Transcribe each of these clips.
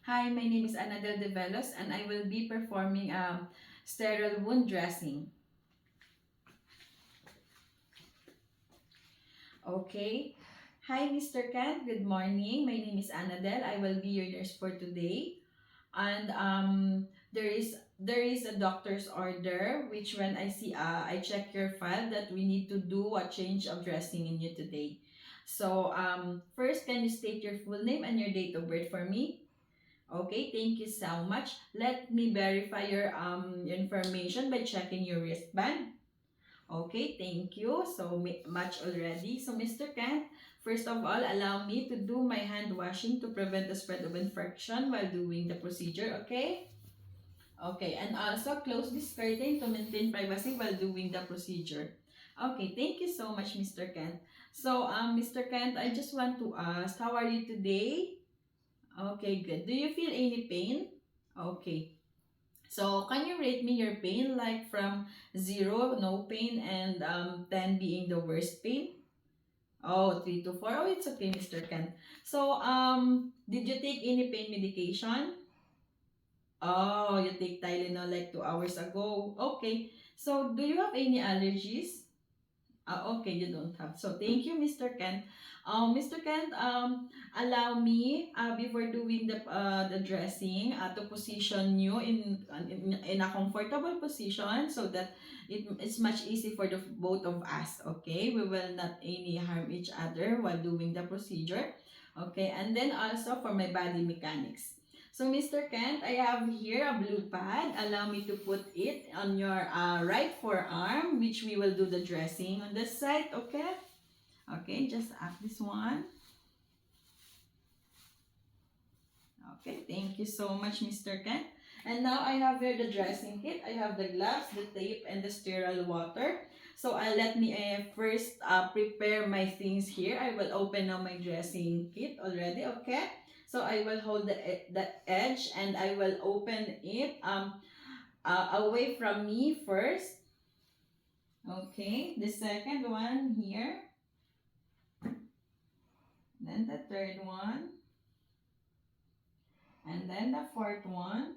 Hi, my name is Anadel De Velos and I will be performing sterile wound dressing. Okay. Hi, Mr. Kent. Good morning. My name is Anadel. I will be your nurse for today. And there is a doctor's order which when I check your file that we need to do a change of dressing in you today. So first, can you state your full name and your date of birth for me? Okay, thank you so much. Let me verify your information by checking your wristband. Okay, thank you so much already. So, Mr. Kent, first of all, allow me to do my hand washing to prevent the spread of infection while doing the procedure, okay? Okay, and also close this curtain to maintain privacy while doing the procedure. Okay, thank you so much, Mr. Kent. So, Mr. Kent, I just want to ask, how are you today? Okay, good. Do you feel any pain? Okay. So, can you rate me your pain like from 0, no pain, and 10 being the worst pain? Oh, 3 to 4. Oh, it's okay, Mr. Kent. So, did you take any pain medication? Oh, you take Tylenol like 2 hours ago. Okay. So, do you have any allergies? Okay, you don't have. So, thank you, Mr. Kent. Mr. Kent, allow me, before doing the dressing, to position you in a comfortable position so that it's much easy for the both of us. Okay, we will not any harm each other while doing the procedure. Okay, and then also for my body mechanics. So, Mr. Kent, I have here a blue pad. Allow me to put it on your right forearm, which we will do the dressing on this side, okay? Okay, just up this one. Okay, thank you so much, Mr. Kent. And now I have here the dressing kit. I have the gloves, the tape, and the sterile water. So let me first prepare my things here. I will open now my dressing kit already, okay? So I will hold the edge and I will open it away from me first. Okay, the second one here. Then the third one. And then the fourth one.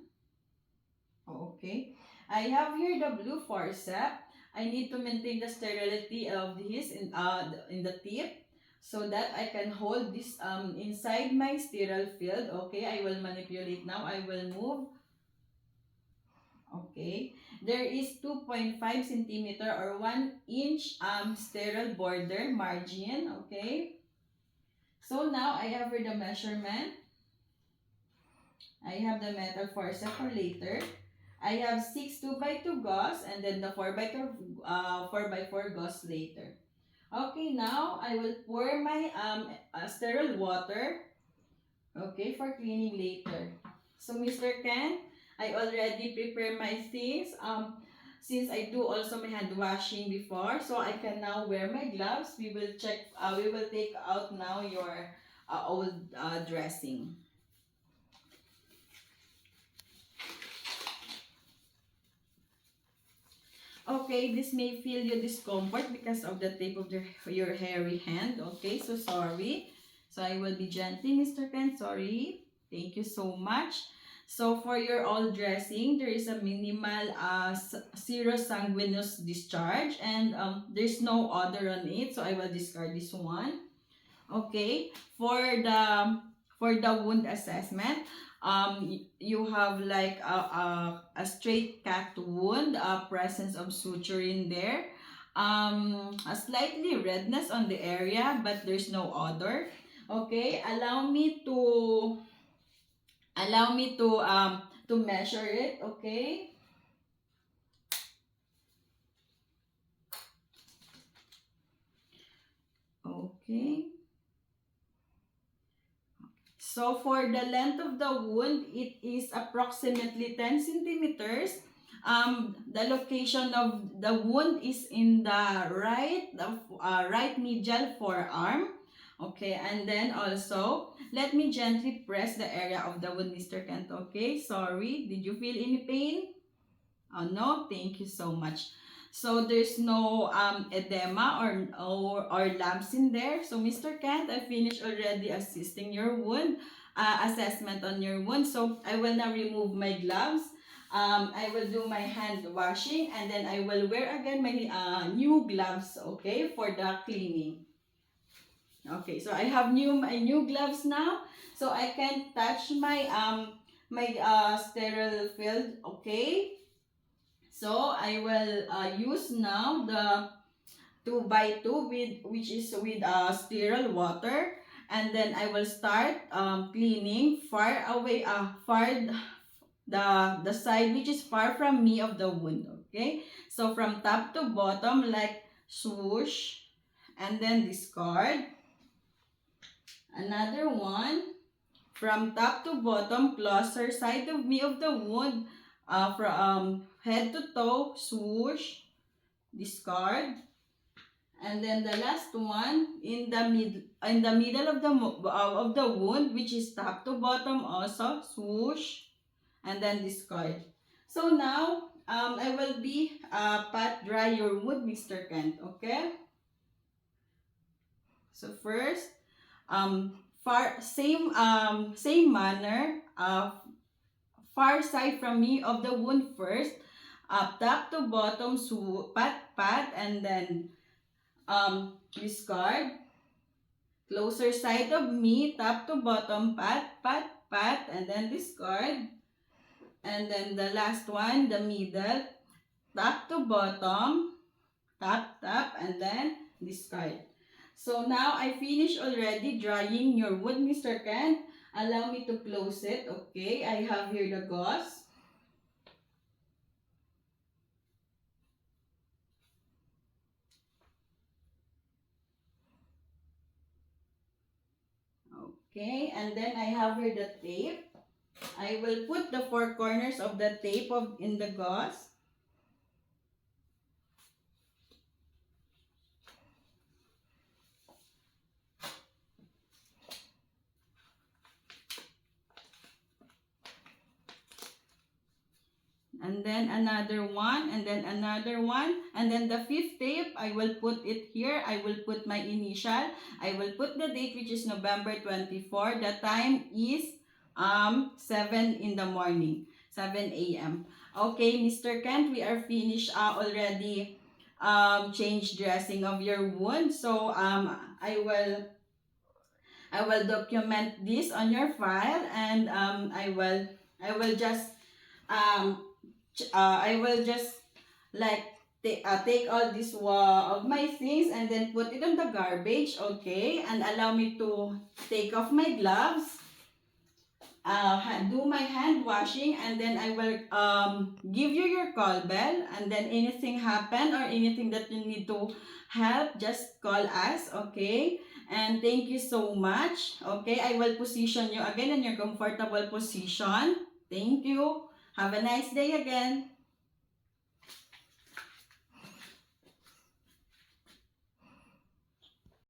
Okay. I have here the blue forceps. I need to maintain the sterility of this in the tip so that I can hold this inside my sterile field. Okay, I will manipulate now. I will move. Okay. There is 2.5 centimeter or 1 inch sterile border margin. Okay. So now I have here the measurement. I have the metal forceps for later. I have 6 2x2 gauze and then the 4x4 gauze later. Okay, now I will pour my sterile water, okay, for cleaning later. So, Mr. Ken, I already prepare my things. Since I do also my hand washing before, so I can now wear my gloves. We will check. We will take out now your old dressing. Okay, this may feel your discomfort because of the tip of your hairy hand. Okay, so sorry. So I will be gentle, Mr. Ken. Sorry. Thank you so much. So for your all dressing, there is a minimal serosanguinous discharge and there's no odor on it. So I will discard this one. Okay, for the wound assessment, you have like a straight cut wound, presence of suture in there, a slightly redness on the area, but there's no odor. Okay, allow me to measure it. Okay. Okay. So for the length of the wound, it is approximately 10 centimeters. The location of the wound is in the right medial forearm. Okay, and then also, let me gently press the area of the wound, Mr. Kent. Okay, sorry. Did you feel any pain? Oh, no? Thank you so much. So there's no edema or lumps in there. So Mr. Kent, I finished already assisting your wound. assessment on your wound. So I will now remove my gloves. I will do my hand washing, and then I will wear again my new gloves, okay, for the cleaning. Okay, so I have my new gloves now, so I can touch my sterile field, okay? So I will use now the 2 by 2 with which is with sterile water, and then I will start cleaning far away the side which is far from me of the wound, okay? So from top to bottom, like swoosh, and then discard. Another one from top to bottom, closer side of me of the wound, from head to toe, swoosh, discard. And then the last one in the middle of the wound, which is top to bottom also, swoosh, and then discard. So now I will be pat dry your wound, Mr. Kent, okay? So first, same manner, far side from me of the wound first, top to bottom, pat, and then discard. Closer side of me, top to bottom, pat, and then discard. And then the last one, the middle, top to bottom, tap, and then discard. So now I finished already drying your wood, Mr. Ken. Allow me to close it, okay? I have here the gauze. Okay, and then I have here the tape. I will put the 4 corners of the tape in the gauze. And then another one, and then another one, and then the 5th tape, I will put it here. I will put my initial. I will put the date, which is November 24. The time is 7 in the morning, 7 a.m. Okay, Mr. Kent, we are finished already change dressing of your wound. So I will document this on your file, and I will just like take all this of my things and then put it on the garbage, okay? And allow me to take off my gloves, do my hand washing, and then I will give you your call bell, and then anything happen or anything that you need to help, just call us, okay? And thank you so much, okay? I will position you again in your comfortable position. Thank you. Have a nice day again.